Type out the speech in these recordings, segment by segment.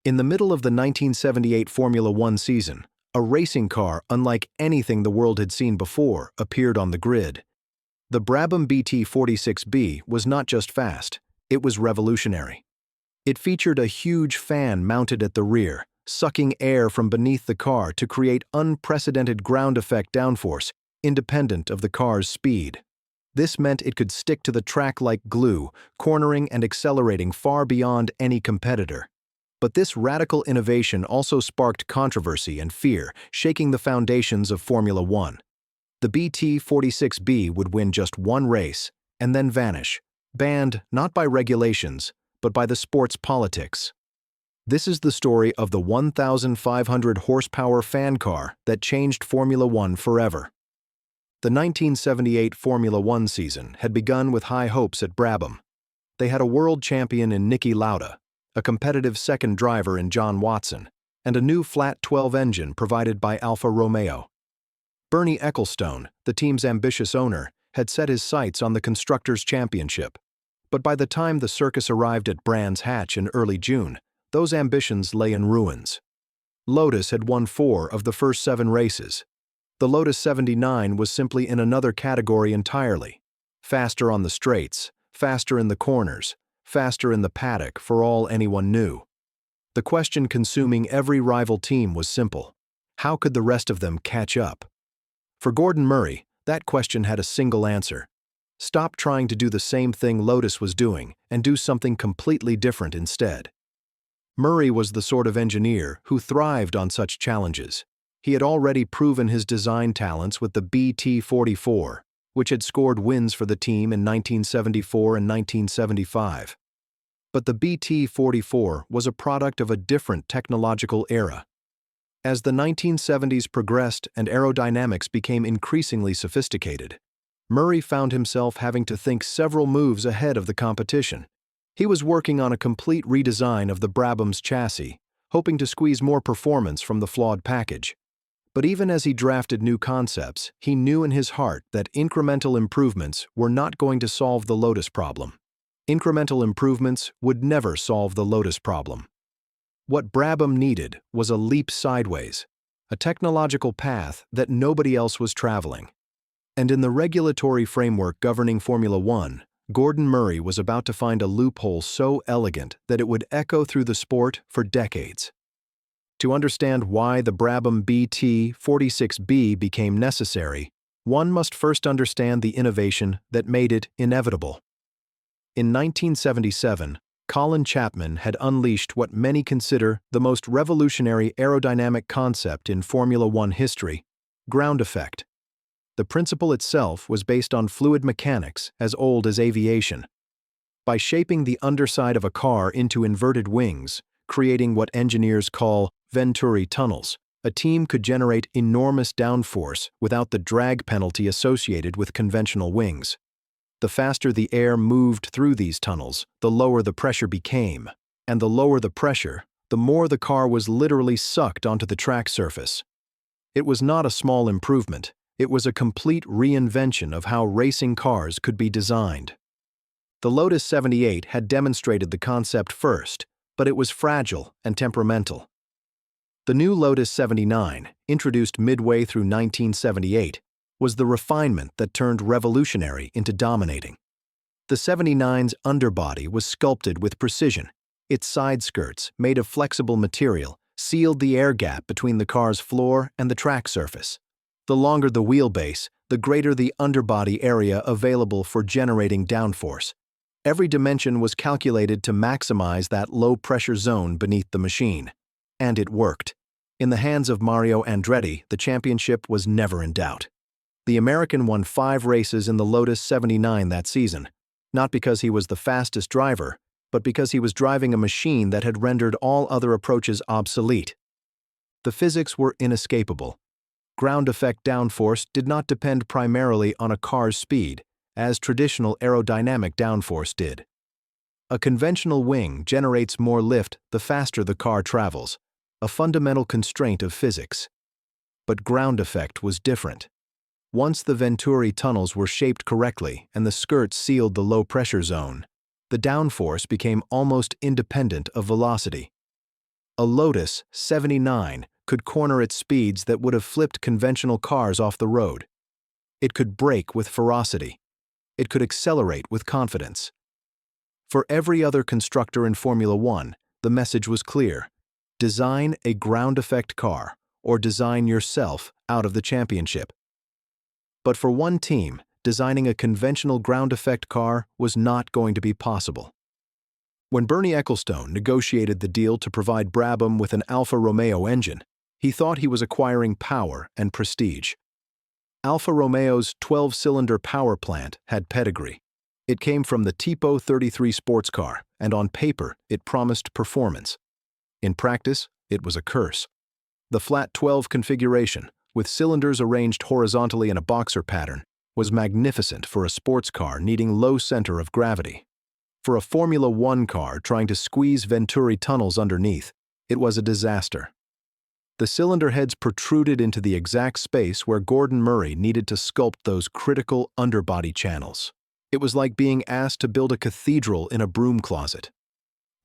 In the middle of the 1978 Formula One season, a racing car unlike anything the world had seen before appeared on the grid. The Brabham BT46B was not just fast, it was revolutionary. It featured a huge fan mounted at the rear, sucking air from beneath the car to create unprecedented ground effect downforce, independent of the car's speed. This meant it could stick to the track like glue, cornering and accelerating far beyond any competitor. But this radical innovation also sparked controversy and fear, shaking the foundations of Formula One. The BT46B would win just one race and then vanish, banned not by regulations, but by the sport's politics. This is the story of the 1,500 horsepower fan car that changed Formula One forever. The 1978 Formula One season had begun with high hopes at Brabham. They had a world champion in Niki Lauda, a competitive second driver in John Watson, and a new flat 12 engine provided by Alfa Romeo. Bernie Ecclestone, the team's ambitious owner, had set his sights on the Constructors' Championship. But by the time the circus arrived at Brands Hatch in early June, those ambitions lay in ruins. Lotus had won 4 of the first 7 races. The Lotus 79 was simply in another category entirely. Faster on the straights, faster in the corners, faster in the paddock for all anyone knew. The question consuming every rival team was simple. How could the rest of them catch up? For Gordon Murray, that question had a single answer. Stop trying to do the same thing Lotus was doing and do something completely different instead. Murray was the sort of engineer who thrived on such challenges. He had already proven his design talents with the BT44, which had scored wins for the team in 1974 and 1975. But the BT44 was a product of a different technological era. As the 1970s progressed and aerodynamics became increasingly sophisticated, Murray found himself having to think several moves ahead of the competition. He was working on a complete redesign of the Brabham's chassis, hoping to squeeze more performance from the flawed package. But even as he drafted new concepts, he knew in his heart that incremental improvements were not going to solve the Lotus problem. Incremental improvements would never solve the Lotus problem. What Brabham needed was a leap sideways, a technological path that nobody else was traveling. And in the regulatory framework governing Formula One, Gordon Murray was about to find a loophole so elegant that it would echo through the sport for decades. To understand why the Brabham BT46B became necessary, one must first understand the innovation that made it inevitable. In 1977, Colin Chapman had unleashed what many consider the most revolutionary aerodynamic concept in Formula One history: ground effect. The principle itself was based on fluid mechanics as old as aviation. By shaping the underside of a car into inverted wings, creating what engineers call Venturi tunnels, a team could generate enormous downforce without the drag penalty associated with conventional wings. The faster the air moved through these tunnels, the lower the pressure became, and the lower the pressure, the more the car was literally sucked onto the track surface. It was not a small improvement. It was a complete reinvention of how racing cars could be designed. The Lotus 78 had demonstrated the concept first, but it was fragile and temperamental. The new Lotus 79, introduced midway through 1978, was the refinement that turned revolutionary into dominating. The 79's underbody was sculpted with precision. Its side skirts, made of flexible material, sealed the air gap between the car's floor and the track surface. The longer the wheelbase, the greater the underbody area available for generating downforce. Every dimension was calculated to maximize that low-pressure zone beneath the machine. And it worked. In the hands of Mario Andretti, the championship was never in doubt. The American won 5 races in the Lotus 79 that season, not because he was the fastest driver, but because he was driving a machine that had rendered all other approaches obsolete. The physics were inescapable. Ground effect downforce did not depend primarily on a car's speed, as traditional aerodynamic downforce did. A conventional wing generates more lift the faster the car travels, a fundamental constraint of physics. But ground effect was different. Once the Venturi tunnels were shaped correctly and the skirts sealed the low-pressure zone, the downforce became almost independent of velocity. a Lotus 79 could corner at speeds that would have flipped conventional cars off the road. It could brake with ferocity. It could accelerate with confidence. For every other constructor in Formula One, the message was clear: design a ground effect car, or design yourself out of the championship. But for one team, designing a conventional ground effect car was not going to be possible. When Bernie Ecclestone negotiated the deal to provide Brabham with an Alfa Romeo engine, he thought he was acquiring power and prestige. Alfa Romeo's 12-cylinder power plant had pedigree. It came from the Tipo 33 sports car, and on paper, it promised performance. In practice, it was a curse. The flat 12 configuration, with cylinders arranged horizontally in a boxer pattern, was magnificent for a sports car needing low center of gravity. For a Formula One car trying to squeeze Venturi tunnels underneath, it was a disaster. The cylinder heads protruded into the exact space where Gordon Murray needed to sculpt those critical underbody channels. It was like being asked to build a cathedral in a broom closet.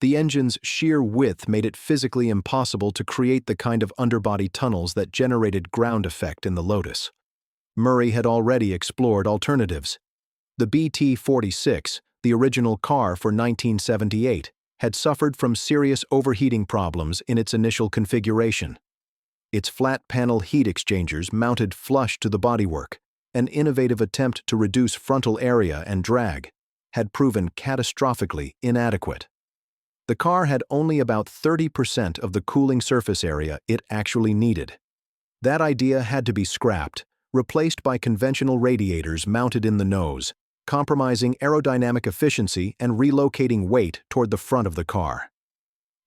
The engine's sheer width made it physically impossible to create the kind of underbody tunnels that generated ground effect in the Lotus. Murray had already explored alternatives. The BT-46, the original car for 1978, had suffered from serious overheating problems in its initial configuration. Its flat-panel heat exchangers mounted flush to the bodywork, an innovative attempt to reduce frontal area and drag, had proven catastrophically inadequate. The car had only about 30% of the cooling surface area it actually needed. That idea had to be scrapped, replaced by conventional radiators mounted in the nose, compromising aerodynamic efficiency and relocating weight toward the front of the car.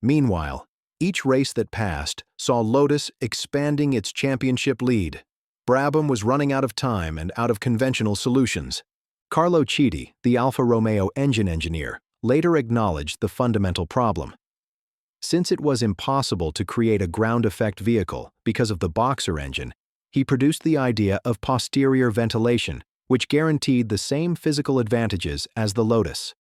Meanwhile, each race that passed saw Lotus expanding its championship lead. Brabham was running out of time and out of conventional solutions. Carlo Chiti, the Alfa Romeo engine engineer, later acknowledged the fundamental problem. Since it was impossible to create a ground effect vehicle because of the boxer engine, he produced the idea of posterior ventilation, which guaranteed the same physical advantages as the Lotus.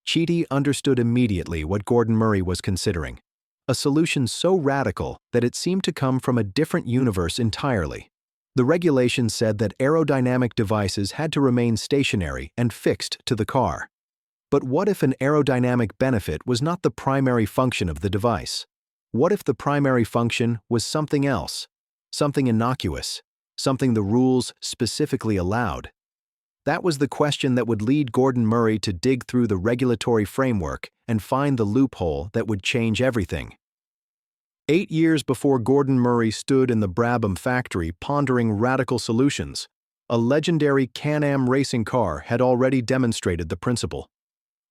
Chiti understood immediately what Gordon Murray was considering, a solution so radical that it seemed to come from a different universe entirely. The regulations said that aerodynamic devices had to remain stationary and fixed to the car. But what if an aerodynamic benefit was not the primary function of the device? What if the primary function was something else, something innocuous, something the rules specifically allowed? That was the question that would lead Gordon Murray to dig through the regulatory framework and find the loophole that would change everything. 8 years before Gordon Murray stood in the Brabham factory pondering radical solutions, a legendary Can-Am racing car had already demonstrated the principle.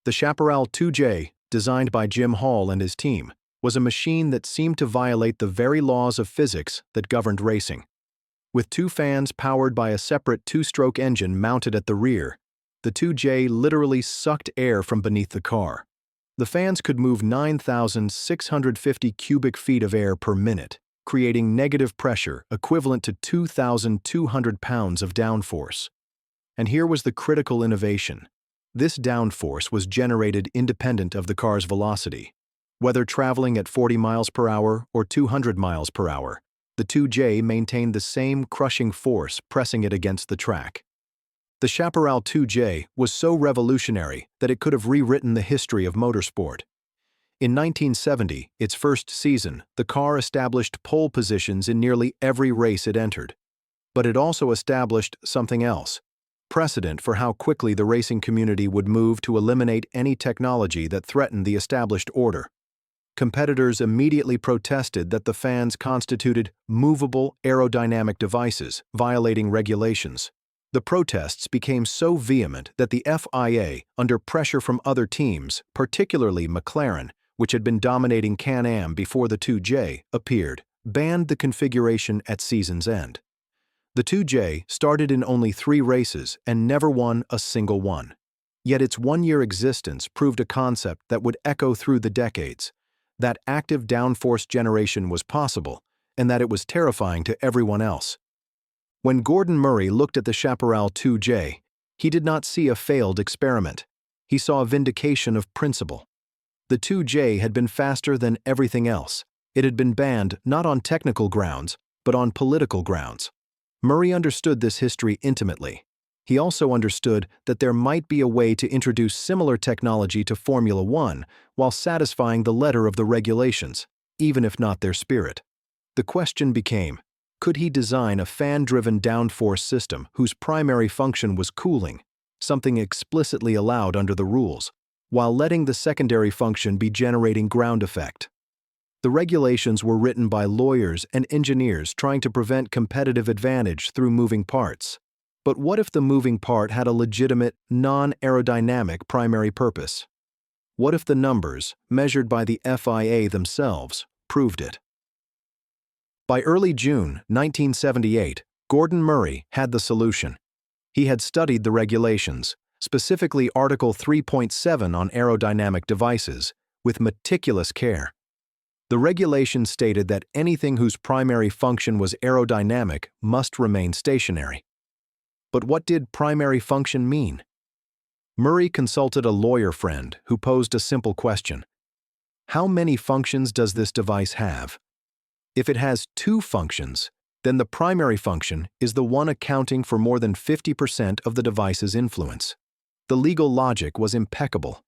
The Chaparral 2J, designed by Jim Hall and his team, was a machine that seemed to violate the very laws of physics that governed racing. With two fans powered by a separate two-stroke engine mounted at the rear, the 2J literally sucked air from beneath the car. The fans could move 9,650 cubic feet of air per minute, creating negative pressure equivalent to 2,200 pounds of downforce. And here was the critical innovation. This downforce was generated independent of the car's velocity. Whether traveling at 40 miles per hour or 200 miles per hour, the 2J maintained the same crushing force pressing it against the track. The Chaparral 2J was so revolutionary that it could have rewritten the history of motorsport. In 1970, its first season, the car established pole positions in nearly every race it entered. But it also established something else: precedent for how quickly the racing community would move to eliminate any technology that threatened the established order. Competitors immediately protested that the fans constituted movable aerodynamic devices, violating regulations. The protests became so vehement that the FIA, under pressure from other teams, particularly McLaren, which had been dominating Can-Am before the 2J appeared, banned the configuration at season's end. The 2J started in only 3 races and never won a single one. Yet its one-year existence proved a concept that would echo through the decades: that active downforce generation was possible, and that it was terrifying to everyone else. When Gordon Murray looked at the Chaparral 2J, he did not see a failed experiment. He saw a vindication of principle. The 2J had been faster than everything else, It had been banned not on technical grounds, but on political grounds. Murray understood this history intimately. He also understood that there might be a way to introduce similar technology to Formula One while satisfying the letter of the regulations, even if not their spirit. The question became, could he design a fan-driven downforce system whose primary function was cooling, something explicitly allowed under the rules, while letting the secondary function be generating ground effect? The regulations were written by lawyers and engineers trying to prevent competitive advantage through moving parts. But what if the moving part had a legitimate, non-aerodynamic primary purpose? What if the numbers, measured by the FIA themselves, proved it? By early June 1978, Gordon Murray had the solution. He had studied the regulations, specifically Article 3.7 on aerodynamic devices, with meticulous care. The regulation stated that anything whose primary function was aerodynamic must remain stationary. But what did primary function mean? Murray consulted a lawyer friend who posed a simple question. How many functions does this device have? If it has two functions, then the primary function is the one accounting for more than 50% of the device's influence. The legal logic was impeccable.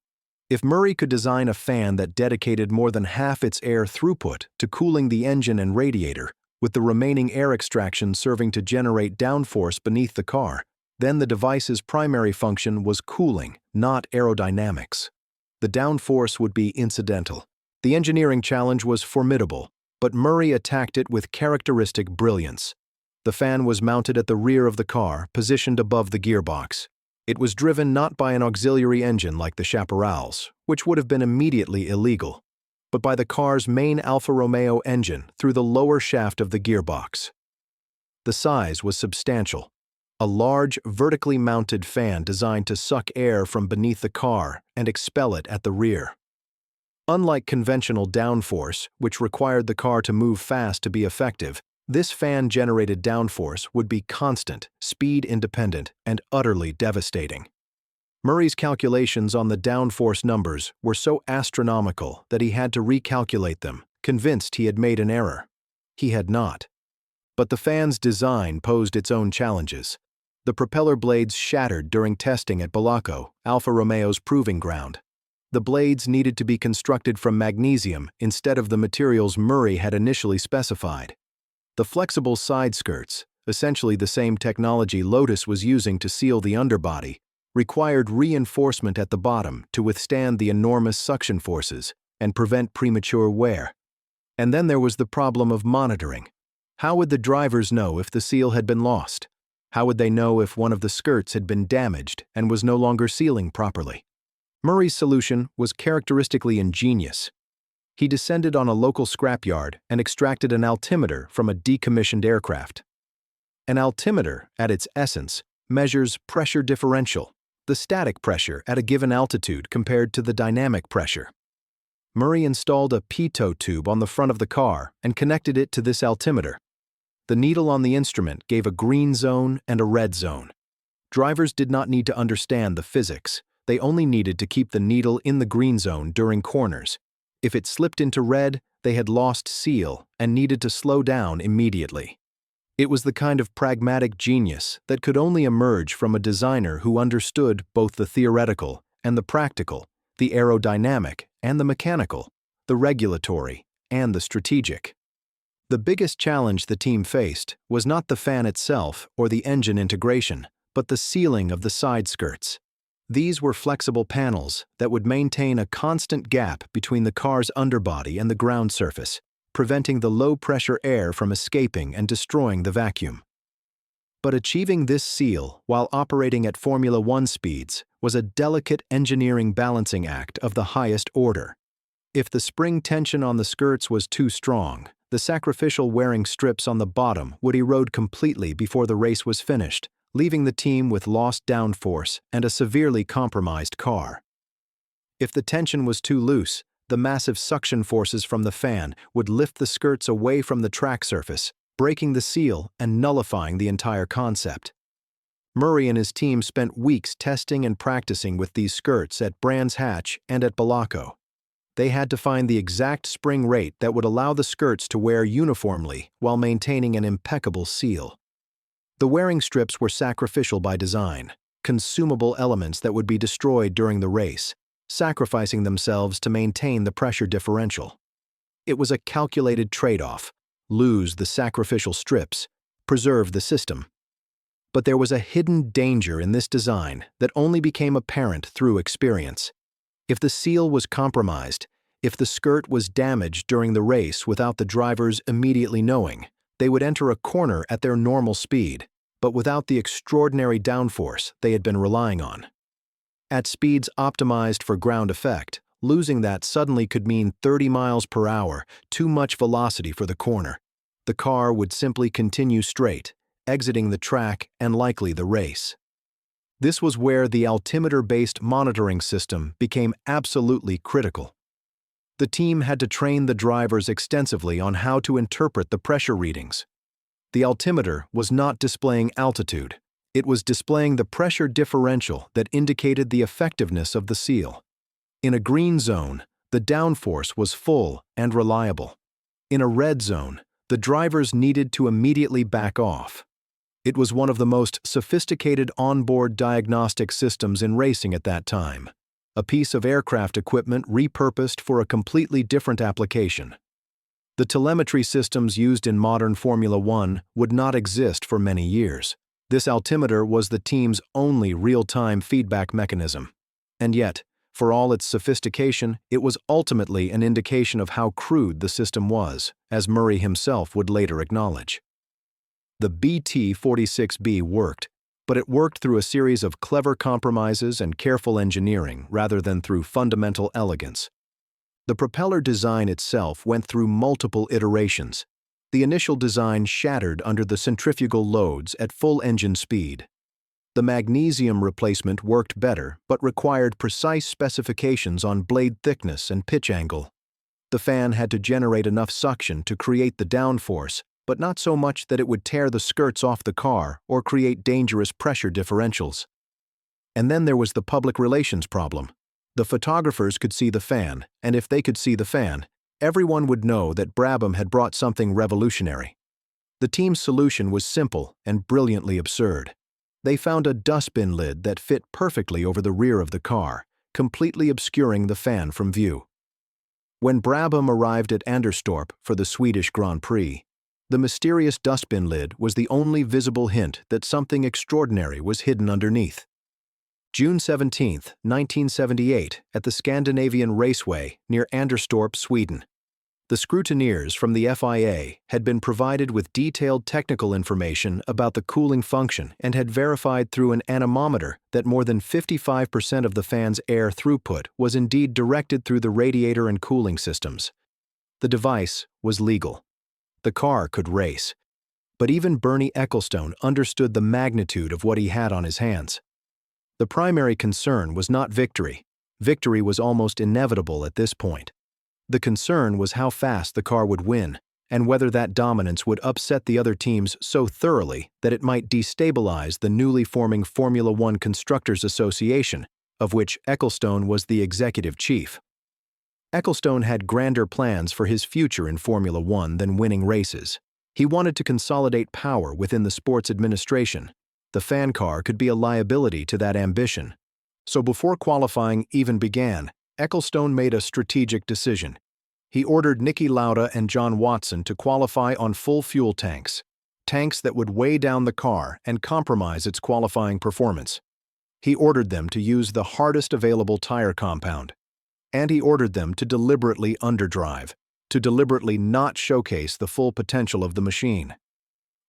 If Murray could design a fan that dedicated more than half its air throughput to cooling the engine and radiator, with the remaining air extraction serving to generate downforce beneath the car, then the device's primary function was cooling, not aerodynamics. The downforce would be incidental. The engineering challenge was formidable, but Murray attacked it with characteristic brilliance. The fan was mounted at the rear of the car, positioned above the gearbox. It was driven not by an auxiliary engine like the Chaparrals, which would have been immediately illegal, but by the car's main Alfa Romeo engine through the lower shaft of the gearbox. The size was substantial. A large, vertically mounted fan designed to suck air from beneath the car and expel it at the rear. Unlike conventional downforce, which required the car to move fast to be effective, this fan-generated downforce would be constant, speed-independent, and utterly devastating. Murray's calculations on the downforce numbers were so astronomical that he had to recalculate them, convinced he had made an error. He had not. But the fan's design posed its own challenges. The propeller blades shattered during testing at Balaco, Alfa Romeo's proving ground. The blades needed to be constructed from magnesium instead of the materials Murray had initially specified. The flexible side skirts, essentially the same technology Lotus was using to seal the underbody, required reinforcement at the bottom to withstand the enormous suction forces and prevent premature wear. And then there was the problem of monitoring. How would the drivers know if the seal had been lost? How would they know if one of the skirts had been damaged and was no longer sealing properly? Murray's solution was characteristically ingenious. He descended on a local scrapyard and extracted an altimeter from a decommissioned aircraft. An altimeter, at its essence, measures pressure differential, the static pressure at a given altitude compared to the dynamic pressure. Murray installed a pitot tube on the front of the car and connected it to this altimeter. The needle on the instrument gave a green zone and a red zone. Drivers did not need to understand the physics. They only needed to keep the needle in the green zone during corners. If it slipped into red, they had lost seal and needed to slow down immediately. It was the kind of pragmatic genius that could only emerge from a designer who understood both the theoretical and the practical, the aerodynamic and the mechanical, the regulatory and the strategic. The biggest challenge the team faced was not the fan itself or the engine integration, but the sealing of the side skirts. These were flexible panels that would maintain a constant gap between the car's underbody and the ground surface, preventing the low-pressure air from escaping and destroying the vacuum. But achieving this seal while operating at Formula One speeds was a delicate engineering balancing act of the highest order. If the spring tension on the skirts was too strong, the sacrificial wearing strips on the bottom would erode completely before the race was finished, leaving the team with lost downforce and a severely compromised car. If the tension was too loose, the massive suction forces from the fan would lift the skirts away from the track surface, breaking the seal and nullifying the entire concept. Murray and his team spent weeks testing and practicing with these skirts at Brands Hatch and at Balaco. They had to find the exact spring rate that would allow the skirts to wear uniformly while maintaining an impeccable seal. The wearing strips were sacrificial by design, consumable elements that would be destroyed during the race, sacrificing themselves to maintain the pressure differential. It was a calculated trade-off: lose the sacrificial strips, preserve the system. But there was a hidden danger in this design that only became apparent through experience. If the seal was compromised, if the skirt was damaged during the race without the drivers immediately knowing, they would enter a corner at their normal speed, but without the extraordinary downforce they had been relying on. At speeds optimized for ground effect, losing that suddenly could mean 30 miles per hour, too much velocity for the corner. The car would simply continue straight, exiting the track and likely the race. This was where the altimeter-based monitoring system became absolutely critical. The team had to train the drivers extensively on how to interpret the pressure readings. The altimeter was not displaying altitude. It was displaying the pressure differential that indicated the effectiveness of the seal. In a green zone, the downforce was full and reliable. In a red zone, the drivers needed to immediately back off. It was one of the most sophisticated onboard diagnostic systems in racing at that time, a piece of aircraft equipment repurposed for a completely different application. The telemetry systems used in modern Formula One would not exist for many years. This altimeter was the team's only real-time feedback mechanism. And yet, for all its sophistication, it was ultimately an indication of how crude the system was, as Murray himself would later acknowledge. The BT-46B worked, but it worked through a series of clever compromises and careful engineering rather than through fundamental elegance. The propeller design itself went through multiple iterations. The initial design shattered under the centrifugal loads at full engine speed. The magnesium replacement worked better but required precise specifications on blade thickness and pitch angle. The fan had to generate enough suction to create the downforce, but not so much that it would tear the skirts off the car or create dangerous pressure differentials. And then there was the public relations problem. The photographers could see the fan, and if they could see the fan, everyone would know that Brabham had brought something revolutionary. The team's solution was simple and brilliantly absurd. They found a dustbin lid that fit perfectly over the rear of the car, completely obscuring the fan from view. When Brabham arrived at Anderstorp for the Swedish Grand Prix, the mysterious dustbin lid was the only visible hint that something extraordinary was hidden underneath. June 17, 1978, at the Scandinavian Raceway near Anderstorp, Sweden. The scrutineers from the FIA had been provided with detailed technical information about the cooling function and had verified through an anemometer that more than 55% of the fan's air throughput was indeed directed through the radiator and cooling systems. The device was legal. The car could race. But even Bernie Ecclestone understood the magnitude of what he had on his hands. The primary concern was not victory. Victory was almost inevitable at this point. The concern was how fast the car would win, and whether that dominance would upset the other teams so thoroughly that it might destabilize the newly forming Formula One Constructors Association, of which Ecclestone was the executive chief. Ecclestone had grander plans for his future in Formula One than winning races. He wanted to consolidate power within the sports administration. The fan car could be a liability to that ambition. So before qualifying even began, Ecclestone made a strategic decision. He ordered Niki Lauda and John Watson to qualify on full fuel tanks, tanks that would weigh down the car and compromise its qualifying performance. He ordered them to use the hardest available tire compound. And he ordered them to deliberately underdrive, to deliberately not showcase the full potential of the machine.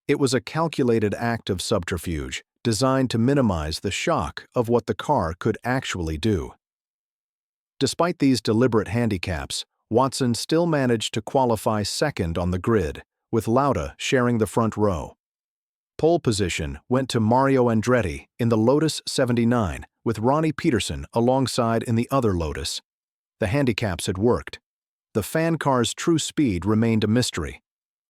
It was a calculated act of subterfuge, designed to minimize the shock of what the car could actually do. Despite these deliberate handicaps, Watson still managed to qualify second on the grid, with Lauda sharing the front row. Pole position went to Mario Andretti in the Lotus 79, with Ronnie Peterson alongside in the other Lotus. The handicaps had worked. The fan car's true speed remained a mystery,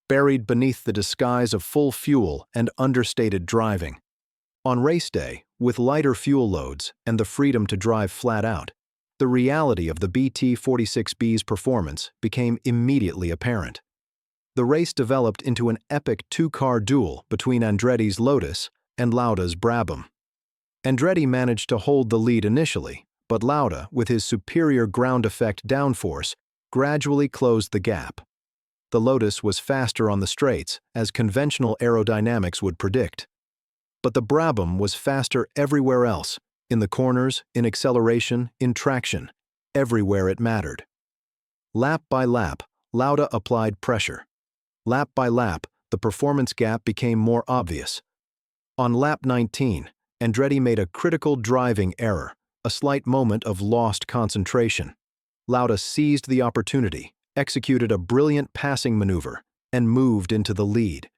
buried beneath the disguise of full fuel and understated driving. On race day, with lighter fuel loads and the freedom to drive flat out, The reality of the BT-46B's performance became immediately apparent. The race developed into an epic two-car duel between Andretti's Lotus and Lauda's Brabham. Andretti managed to hold the lead initially, but Lauda, with his superior ground effect downforce, gradually closed the gap. The Lotus was faster on the straights, as conventional aerodynamics would predict. But the Brabham was faster everywhere else, in the corners, in acceleration, in traction, everywhere it mattered. Lap by lap, Lauda applied pressure. Lap by lap, the performance gap became more obvious. On lap 19, Andretti made a critical driving error, a slight moment of lost concentration. Lauda seized the opportunity, executed a brilliant passing maneuver, and moved into the lead.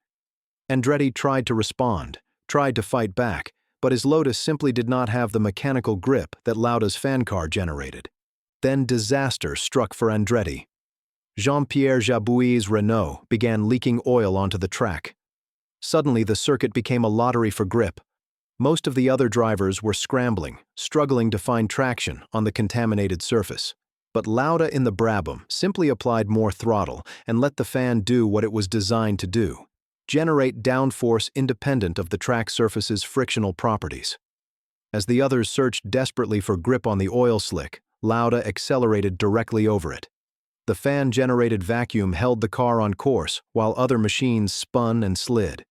Andretti tried to respond, tried to fight back, but his Lotus simply did not have the mechanical grip that Lauda's fan car generated. Then disaster struck for Andretti. Jean-Pierre Jabouille's Renault began leaking oil onto the track. Suddenly the circuit became a lottery for grip. Most of the other drivers were scrambling, struggling to find traction on the contaminated surface. But Lauda in the Brabham simply applied more throttle and let the fan do what it was designed to do: generate downforce independent of the track surface's frictional properties. As the others searched desperately for grip on the oil slick, Lauda accelerated directly over it. The fan-generated vacuum held the car on course while other machines spun and slid.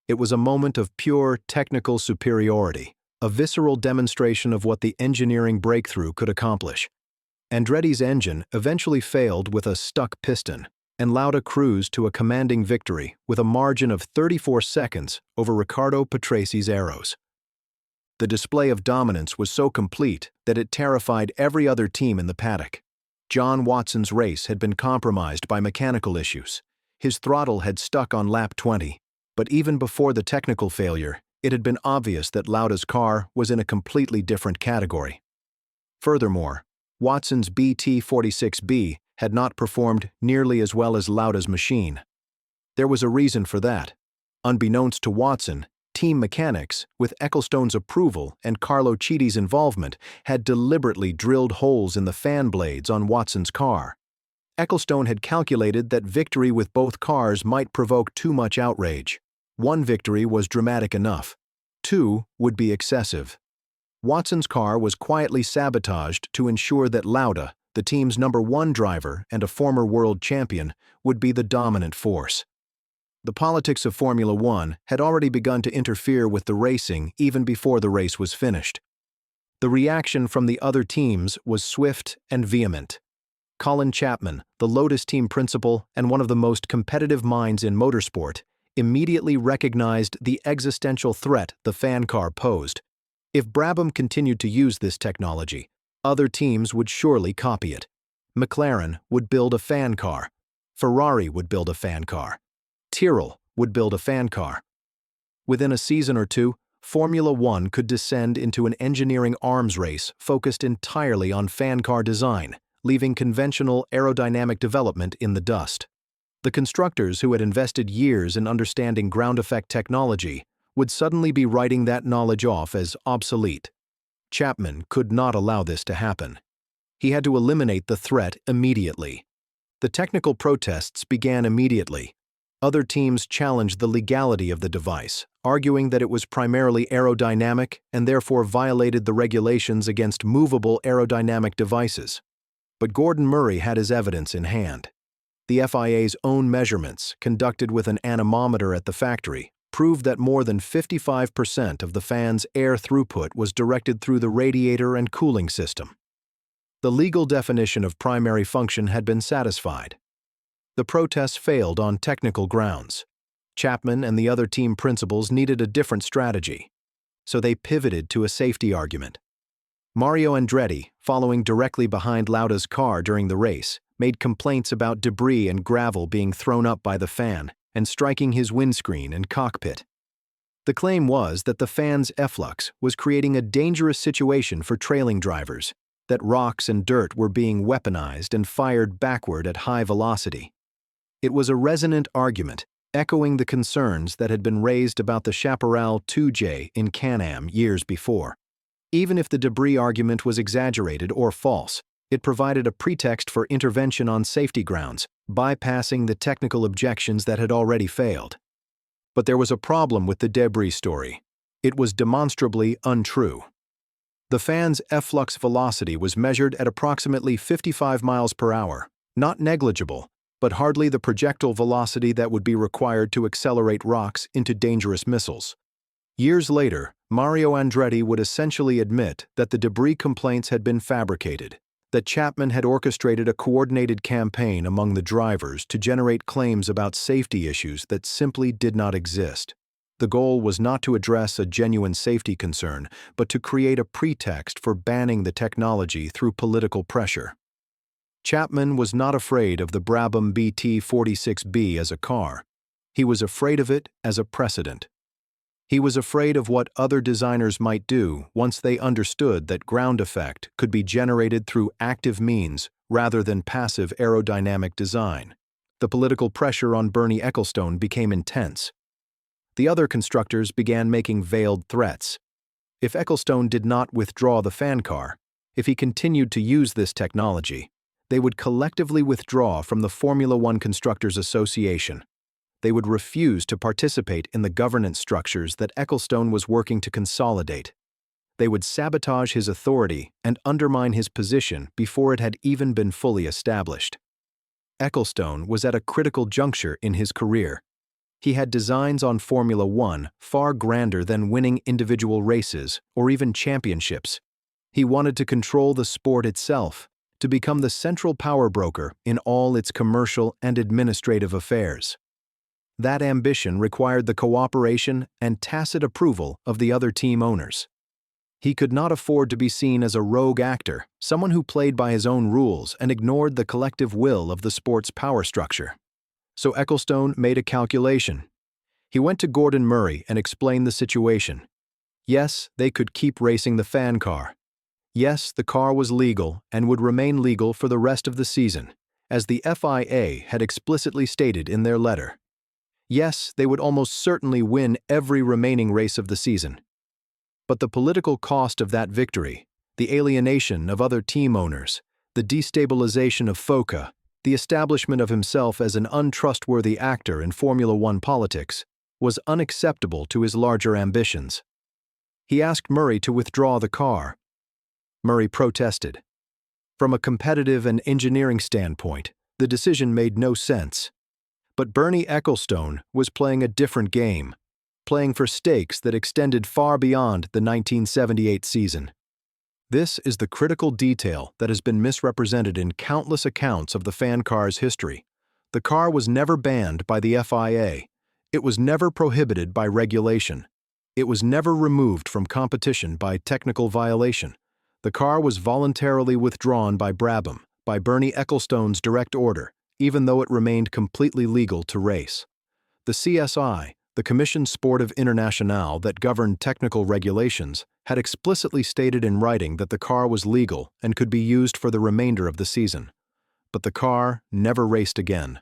It was a moment of pure technical superiority, a visceral demonstration of what the engineering breakthrough could accomplish. Andretti's engine eventually failed with a stuck piston, and Lauda cruised to a commanding victory with a margin of 34 seconds over Riccardo Patrese Aeros. The display of dominance was so complete that it terrified every other team in the paddock. John Watson's race had been compromised by mechanical issues. His throttle had stuck on lap 20, but even before the technical failure, it had been obvious that Lauda's car was in a completely different category. Furthermore, Watson's BT-46B had not performed nearly as well as Lauda's machine. There was a reason for that. Unbeknownst to Watson, team mechanics, with Ecclestone's approval and Carlo Chiti's involvement, had deliberately drilled holes in the fan blades on Watson's car. Ecclestone had calculated that victory with both cars might provoke too much outrage. One victory was dramatic enough. Two would be excessive. Watson's car was quietly sabotaged to ensure that Lauda, the team's #1 driver and a former world champion, would be the dominant force. The politics of Formula One had already begun to interfere with the racing even before the race was finished. The reaction from the other teams was swift and vehement. Colin Chapman, the Lotus team principal and one of the most competitive minds in motorsport, immediately recognized the existential threat the fan car posed. If Brabham continued to use this technology, other teams would surely copy it. McLaren would build a fan car. Ferrari would build a fan car. Tyrrell would build a fan car. Within a season or two, Formula One could descend into an engineering arms race focused entirely on fan car design, leaving conventional aerodynamic development in the dust. The constructors who had invested years in understanding ground effect technology would suddenly be writing that knowledge off as obsolete. Chapman could not allow this to happen. He had to eliminate the threat immediately. The technical protests began immediately. Other teams challenged the legality of the device, arguing that it was primarily aerodynamic and therefore violated the regulations against movable aerodynamic devices. But Gordon Murray had his evidence in hand. The FIA's own measurements, conducted with an anemometer at the factory, proved that more than 55% of the fan's air throughput was directed through the radiator and cooling system. The legal definition of primary function had been satisfied. The protests failed on technical grounds. Chapman and the other team principals needed a different strategy, so they pivoted to a safety argument. Mario Andretti, following directly behind Lauda's car during the race, made complaints about debris and gravel being thrown up by the fan and striking his windscreen and cockpit. The claim was that the fan's efflux was creating a dangerous situation for trailing drivers, that rocks and dirt were being weaponized and fired backward at high velocity. It was a resonant argument, echoing the concerns that had been raised about the Chaparral 2J in Can-Am years before. Even if the debris argument was exaggerated or false, it provided a pretext for intervention on safety grounds, bypassing the technical objections that had already failed. But there was a problem with the debris story. It was demonstrably untrue. The fan's efflux velocity was measured at approximately 55 miles per hour, not negligible, but hardly the projectile velocity that would be required to accelerate rocks into dangerous missiles. Years later, Mario Andretti would essentially admit that the debris complaints had been fabricated, that Chapman had orchestrated a coordinated campaign among the drivers to generate claims about safety issues that simply did not exist. The goal was not to address a genuine safety concern, but to create a pretext for banning the technology through political pressure. Chapman was not afraid of the Brabham BT46B as a car. He was afraid of it as a precedent. He was afraid of what other designers might do once they understood that ground effect could be generated through active means rather than passive aerodynamic design. The political pressure on Bernie Ecclestone became intense. The other constructors began making veiled threats. If Ecclestone did not withdraw the fan car, if he continued to use this technology, they would collectively withdraw from the Formula One Constructors Association. They would refuse to participate in the governance structures that Ecclestone was working to consolidate. They would sabotage his authority and undermine his position before it had even been fully established. Ecclestone was at a critical juncture in his career. He had designs on Formula One far grander than winning individual races or even championships. He wanted to control the sport itself, to become the central power broker in all its commercial and administrative affairs. That ambition required the cooperation and tacit approval of the other team owners. He could not afford to be seen as a rogue actor, someone who played by his own rules and ignored the collective will of the sport's power structure. So Ecclestone made a calculation. He went to Gordon Murray and explained the situation. Yes, they could keep racing the fan car. Yes, the car was legal and would remain legal for the rest of the season, as the FIA had explicitly stated in their letter. Yes, they would almost certainly win every remaining race of the season. But the political cost of that victory, the alienation of other team owners, the destabilization of FOCA, the establishment of himself as an untrustworthy actor in Formula One politics, was unacceptable to his larger ambitions. He asked Murray to withdraw the car. Murray protested. From a competitive and engineering standpoint, the decision made no sense. But Bernie Ecclestone was playing a different game, playing for stakes that extended far beyond the 1978 season. This is the critical detail that has been misrepresented in countless accounts of the fan car's history. The car was never banned by the FIA. It was never prohibited by regulation. It was never removed from competition by technical violation. The car was voluntarily withdrawn by Brabham, by Bernie Ecclestone's direct order, even though it remained completely legal to race. The CSI, the Commission Sportive Internationale that governed technical regulations, had explicitly stated in writing that the car was legal and could be used for the remainder of the season. But the car never raced again.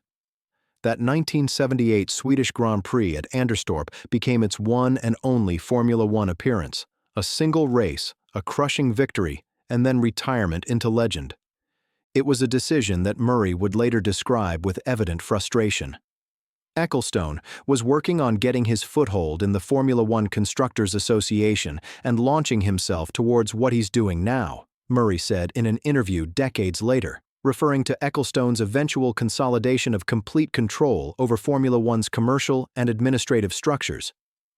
That 1978 Swedish Grand Prix at Anderstorp became its one and only Formula One appearance, a single race, a crushing victory, and then retirement into legend. It was a decision that Murray would later describe with evident frustration. Ecclestone was working on getting his foothold in the Formula One Constructors Association and launching himself towards what he's doing now, Murray said in an interview decades later, referring to Ecclestone's eventual consolidation of complete control over Formula One's commercial and administrative structures.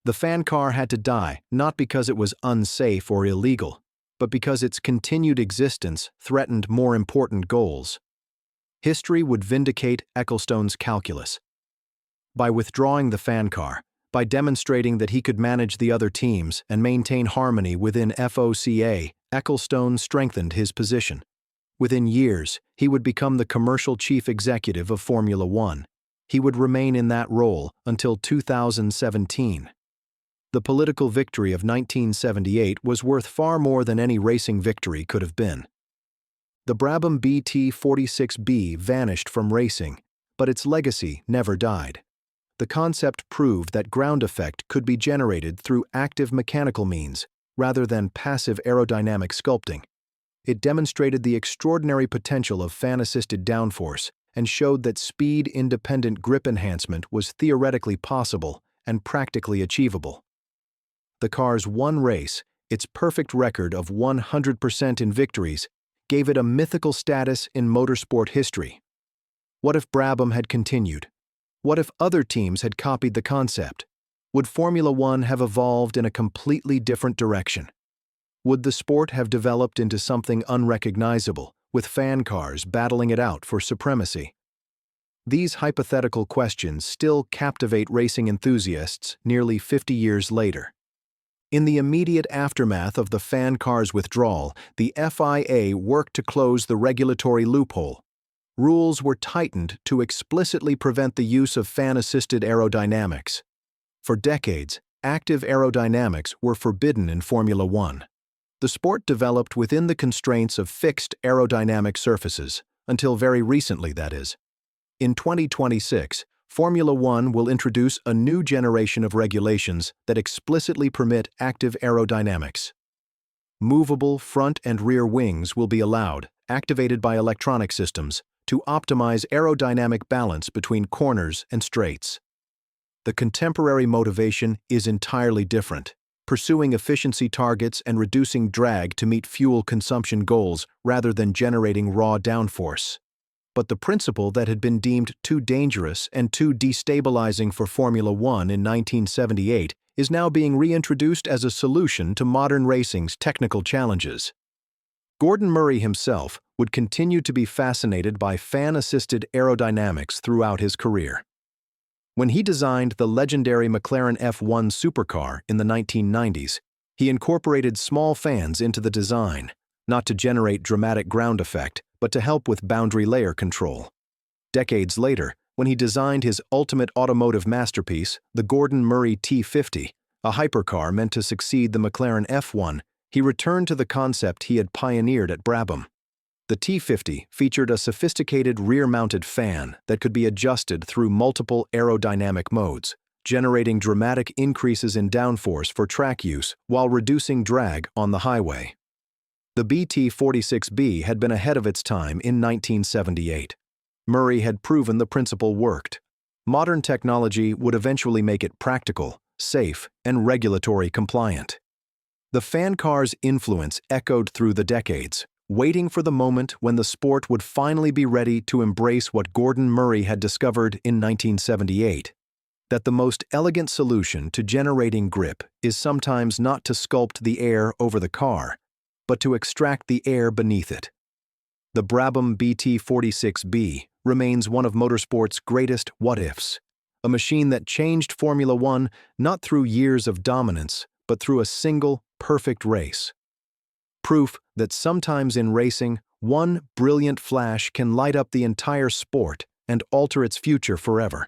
The fan car had to die not because it was unsafe or illegal, but because its continued existence threatened more important goals. History would vindicate Ecclestone's calculus. By withdrawing the fan car, by demonstrating that he could manage the other teams and maintain harmony within FOCA, Ecclestone strengthened his position. Within years, he would become the commercial chief executive of Formula One. He would remain in that role until 2017. The political victory of 1978 was worth far more than any racing victory could have been. The Brabham BT46B vanished from racing, but its legacy never died. The concept proved that ground effect could be generated through active mechanical means, rather than passive aerodynamic sculpting. It demonstrated the extraordinary potential of fan-assisted downforce and showed that speed-independent grip enhancement was theoretically possible and practically achievable. The car's one race, its perfect record of 100% in victories, gave it a mythical status in motorsport history. What if Brabham had continued? What if other teams had copied the concept? Would Formula One have evolved in a completely different direction? Would the sport have developed into something unrecognizable, with fan cars battling it out for supremacy? These hypothetical questions still captivate racing enthusiasts nearly 50 years later. In the immediate aftermath of the fan car's withdrawal, the FIA worked to close the regulatory loophole. Rules were tightened to explicitly prevent the use of fan-assisted aerodynamics. For decades, active aerodynamics were forbidden in Formula One. The sport developed within the constraints of fixed aerodynamic surfaces, until very recently, that is. In 2026, Formula One will introduce a new generation of regulations that explicitly permit active aerodynamics. Movable front and rear wings will be allowed, activated by electronic systems, to optimize aerodynamic balance between corners and straights. The contemporary motivation is entirely different, pursuing efficiency targets and reducing drag to meet fuel consumption goals rather than generating raw downforce. But the principle that had been deemed too dangerous and too destabilizing for Formula One in 1978 is now being reintroduced as a solution to modern racing's technical challenges. Gordon Murray himself would continue to be fascinated by fan-assisted aerodynamics throughout his career. When he designed the legendary McLaren F1 supercar in the 1990s, he incorporated small fans into the design, not to generate dramatic ground effect, but to help with boundary layer control. Decades later, when he designed his ultimate automotive masterpiece, the Gordon Murray T50, a hypercar meant to succeed the McLaren F1, he returned to the concept he had pioneered at Brabham. The T50 featured a sophisticated rear-mounted fan that could be adjusted through multiple aerodynamic modes, generating dramatic increases in downforce for track use while reducing drag on the highway. The BT46B had been ahead of its time in 1978. Murray had proven the principle worked. Modern technology would eventually make it practical, safe, and regulatory compliant. The fan car's influence echoed through the decades, waiting for the moment when the sport would finally be ready to embrace what Gordon Murray had discovered in 1978, that the most elegant solution to generating grip is sometimes not to sculpt the air over the car, but to extract the air beneath it. The Brabham BT46B remains one of motorsport's greatest what-ifs, a machine that changed Formula One not through years of dominance, but through a single, perfect race. Proof that sometimes in racing, one brilliant flash can light up the entire sport and alter its future forever.